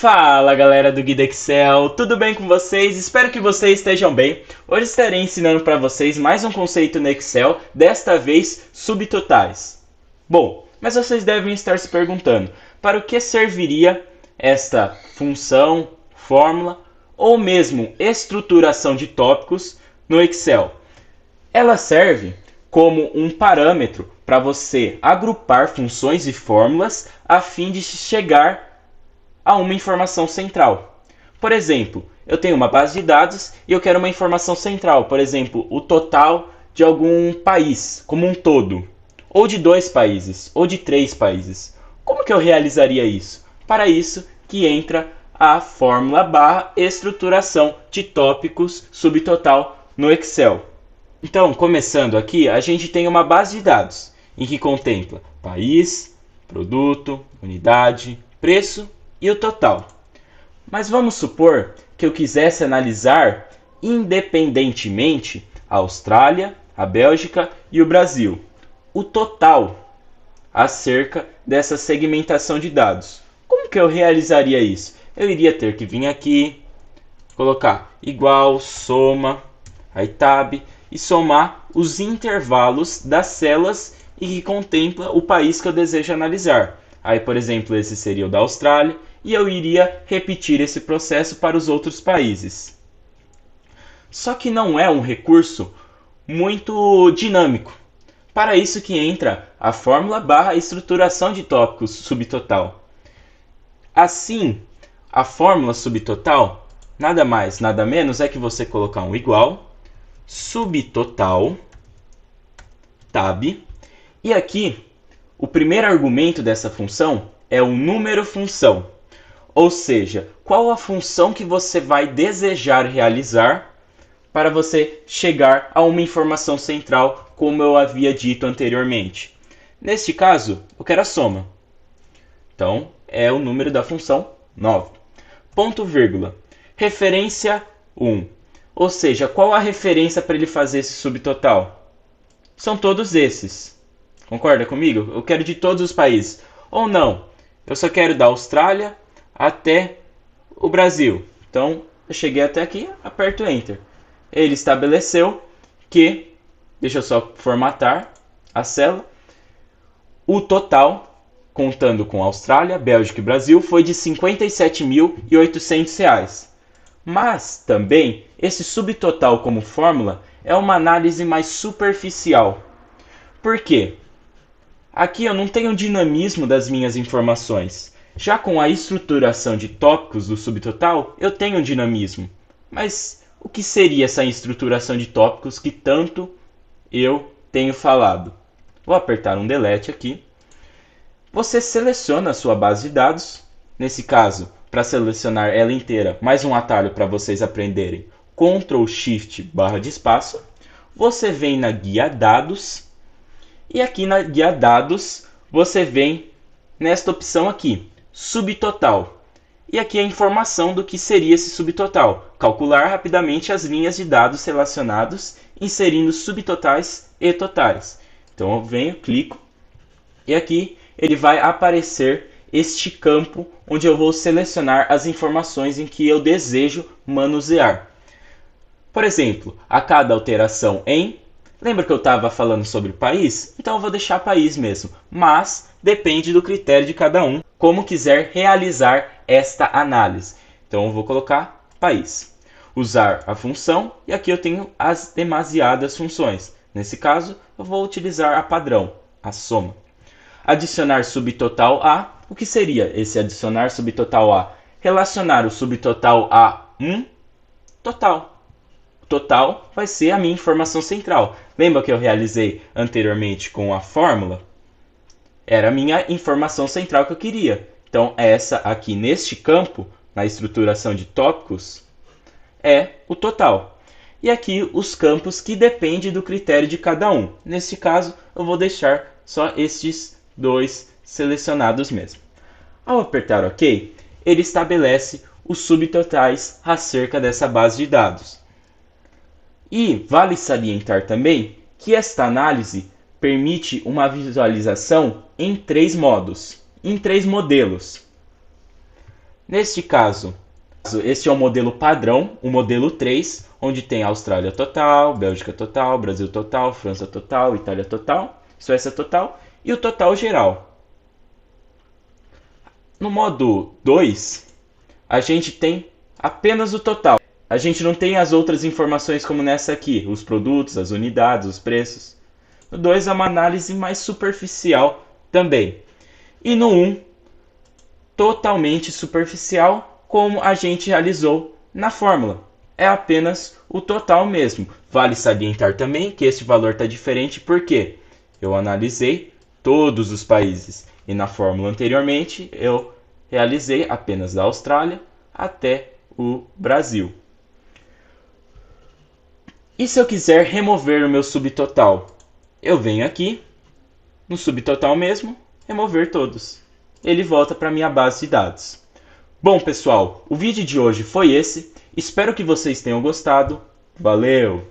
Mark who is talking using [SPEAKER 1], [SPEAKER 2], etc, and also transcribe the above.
[SPEAKER 1] Fala galera do Guia Excel, tudo bem com vocês? Espero que vocês estejam bem. Hoje estarei ensinando para vocês mais um conceito no Excel, desta vez subtotais. Bom, mas vocês devem estar se perguntando, para o que serviria esta função, fórmula ou mesmo estruturação de tópicos no Excel? Ela serve como um parâmetro para você agrupar funções e fórmulas a fim de chegar a uma informação central. Por exemplo, eu tenho uma base de dados e eu quero uma informação central, por exemplo, o total de algum país como um todo, ou de 2 países, ou de 3 países. Como que eu realizaria isso? Para isso que entra a fórmula barra estruturação de tópicos subtotal no Excel. Então, começando aqui, a gente tem uma base de dados em que contempla país, produto, unidade, preço e o total. Mas vamos supor que eu quisesse analisar independentemente a Austrália, a Bélgica e o Brasil, o total acerca dessa segmentação de dados. Como que eu realizaria isso? Eu iria ter que vir aqui, colocar igual, soma, aí tab, e somar os intervalos das células e que contempla o país que eu desejo analisar. Aí, por exemplo, esse seria o da Austrália, e eu iria repetir esse processo para os outros países. Só que não é um recurso muito dinâmico. Para isso que entra a fórmula barra estruturação de tópicos subtotal. Assim, a fórmula subtotal nada mais, nada menos é que você colocar um igual, subtotal, tab, e aqui o primeiro argumento dessa função é o número função. Ou seja, qual a função que você vai desejar realizar para você chegar a uma informação central, como eu havia dito anteriormente. Neste caso, eu quero a soma. Então, é o número da função 9. Ponto vírgula. Referência 1. Ou seja, qual a referência para ele fazer esse subtotal? São todos esses. Concorda comigo? Eu quero de todos os países. Ou não, eu só quero da Austrália até o Brasil. Então, eu cheguei até aqui, aperto Enter. Ele estabeleceu que, deixa eu só formatar a célula, o total, contando com Austrália, Bélgica e Brasil, foi de R$ 57.800. Mas, também, esse subtotal como fórmula é uma análise mais superficial. Por quê? Aqui eu não tenho dinamismo das minhas informações. Já com a estruturação de tópicos do subtotal, eu tenho um dinamismo. Mas o que seria essa estruturação de tópicos que tanto eu tenho falado? Vou apertar um delete aqui. Você seleciona a sua base de dados. Nesse caso, para selecionar ela inteira, mais um atalho para vocês aprenderem. Ctrl Shift barra de espaço. Você vem na guia dados. E aqui na guia dados, você vem nesta opção aqui, subtotal. E aqui a informação do que seria esse subtotal. Calcular rapidamente as linhas de dados relacionados, inserindo subtotais e totais. Então eu venho, clico, e aqui ele vai aparecer este campo onde eu vou selecionar as informações em que eu desejo manusear. Por exemplo, a cada alteração em... Lembra que eu estava falando sobre país? Então eu vou deixar país mesmo, mas depende do critério de cada um, como quiser realizar esta análise. Então eu vou colocar país. Usar a função, e aqui eu tenho as demasiadas funções. Nesse caso, eu vou utilizar a padrão, a soma. Adicionar subtotal a, o que seria esse adicionar subtotal a? Relacionar o subtotal a um total. Total vai ser a minha informação central. Lembra que eu realizei anteriormente com a fórmula? Era a minha informação central que eu queria. Então, essa aqui neste campo, na estruturação de tópicos, é o total. E aqui os campos que dependem do critério de cada um. Neste caso, eu vou deixar só estes dois selecionados mesmo. Ao apertar OK, ele estabelece os subtotais acerca dessa base de dados. E vale salientar também que esta análise permite uma visualização em 3 modos, em 3 modelos. Neste caso, este é o modelo padrão, o modelo 3, onde tem Austrália total, Bélgica total, Brasil total, França total, Itália total, Suécia total e o total geral. No modo 2, a gente tem apenas o total. A gente não tem as outras informações como nessa aqui, os produtos, as unidades, os preços. No 2 é uma análise mais superficial também. E no 1, totalmente superficial, como a gente realizou na fórmula. É apenas o total mesmo. Vale salientar também que este valor está diferente porque eu analisei todos os países e na fórmula anteriormente eu realizei apenas da Austrália até o Brasil. E se eu quiser remover o meu subtotal? Eu venho aqui, no subtotal mesmo, remover todos. Ele volta para a minha base de dados. Bom, pessoal, o vídeo de hoje foi esse. Espero que vocês tenham gostado. Valeu!